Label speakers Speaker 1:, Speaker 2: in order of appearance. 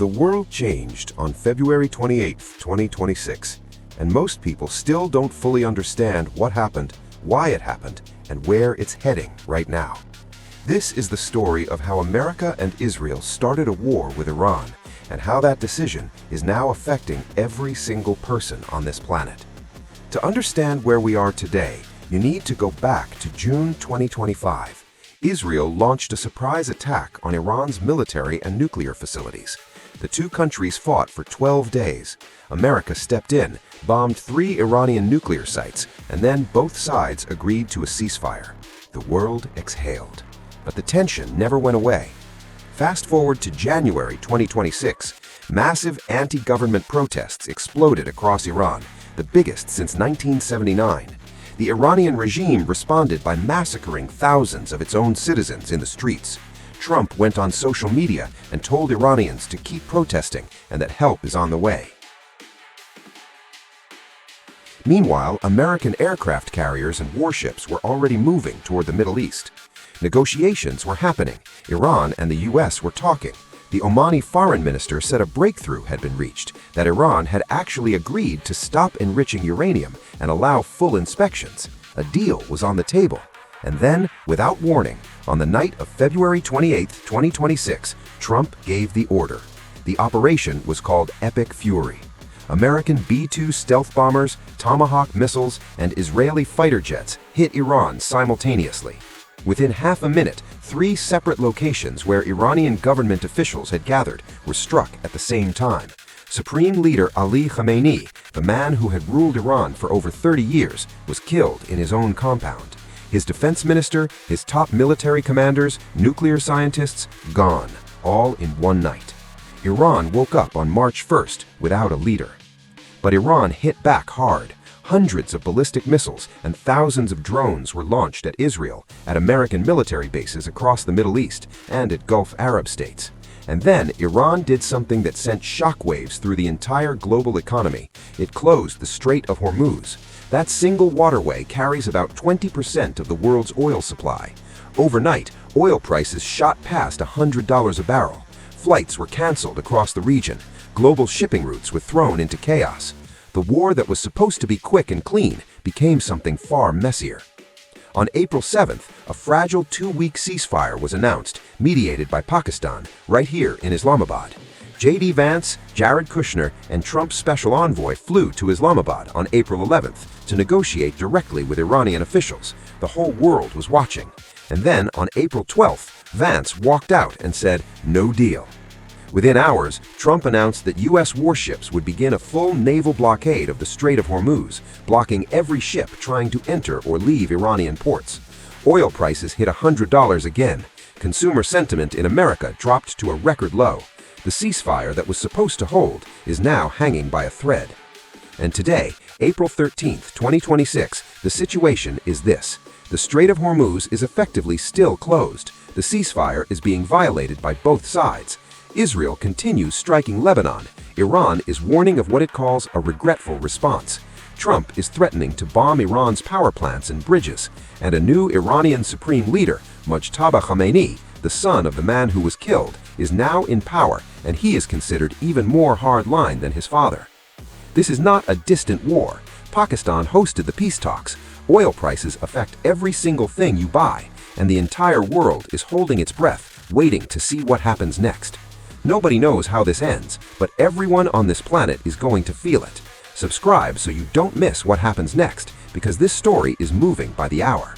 Speaker 1: The world changed on February 28, 2026, and most people still don't fully understand what happened, why it happened, and where it's heading right now. This is the story of how America and Israel started a war with Iran, and how that decision is now affecting every single person on this planet. To understand where we are today, you need to go back to June 2025. Israel launched a surprise attack on Iran's military and nuclear facilities. The two countries fought for 12 days. America stepped in, bombed 3 Iranian nuclear sites, and then both sides agreed to a ceasefire. The world exhaled. But the tension never went away. Fast forward to January 2026, massive anti-government protests exploded across Iran, the biggest since 1979. The Iranian regime responded by massacring thousands of its own citizens in the streets. Trump went on social media and told Iranians to keep protesting and that help is on the way. Meanwhile, American aircraft carriers and warships were already moving toward the Middle East. Negotiations were happening. Iran and the U.S. were talking. The Omani foreign minister said a breakthrough had been reached, that Iran had actually agreed to stop enriching uranium and allow full inspections. A deal was on the table. And then, without warning, on the night of February 28, 2026, Trump gave the order. The operation was called Epic Fury. American B-2 stealth bombers, Tomahawk missiles, and Israeli fighter jets hit Iran simultaneously. Within half a minute, 3 separate locations where Iranian government officials had gathered were struck at the same time. Supreme Leader Ali Khamenei, the man who had ruled Iran for over 30 years, was killed in his own compound. His defense minister, his top military commanders, nuclear scientists, gone, all in one night. Iran woke up on March 1st without a leader. But Iran hit back hard. Hundreds of ballistic missiles and thousands of drones were launched at Israel, at American military bases across the Middle East, and at Gulf Arab states. And then Iran did something that sent shockwaves through the entire global economy. It closed the Strait of Hormuz. That single waterway carries about 20% of the world's oil supply. Overnight, oil prices shot past $100 a barrel. Flights were canceled across the region. Global shipping routes were thrown into chaos. The war that was supposed to be quick and clean became something far messier. On April 7th, a fragile 2-week ceasefire was announced, mediated by Pakistan, right here in Islamabad. J.D. Vance, Jared Kushner, and Trump's special envoy flew to Islamabad on April 11th to negotiate directly with Iranian officials. The whole world was watching. And then, on April 12th, Vance walked out and said, "No deal." Within hours, Trump announced that U.S. warships would begin a full naval blockade of the Strait of Hormuz, blocking every ship trying to enter or leave Iranian ports. Oil prices hit $100 again. Consumer sentiment in America dropped to a record low. The ceasefire that was supposed to hold is now hanging by a thread. And today, April 13, 2026, the situation is this. The Strait of Hormuz is effectively still closed. The ceasefire is being violated by both sides. Israel continues striking Lebanon. Iran is warning of what it calls a regretful response. Trump is threatening to bomb Iran's power plants and bridges. And a new Iranian supreme leader, Mujtaba Khamenei, the son of the man who was killed, is now in power, and he is considered even more hard-line than his father. This is not a distant war. Pakistan hosted the peace talks. Oil prices affect every single thing you buy, and the entire world is holding its breath, waiting to see what happens next. Nobody knows how this ends, but everyone on this planet is going to feel it. Subscribe so you don't miss what happens next, because this story is moving by the hour.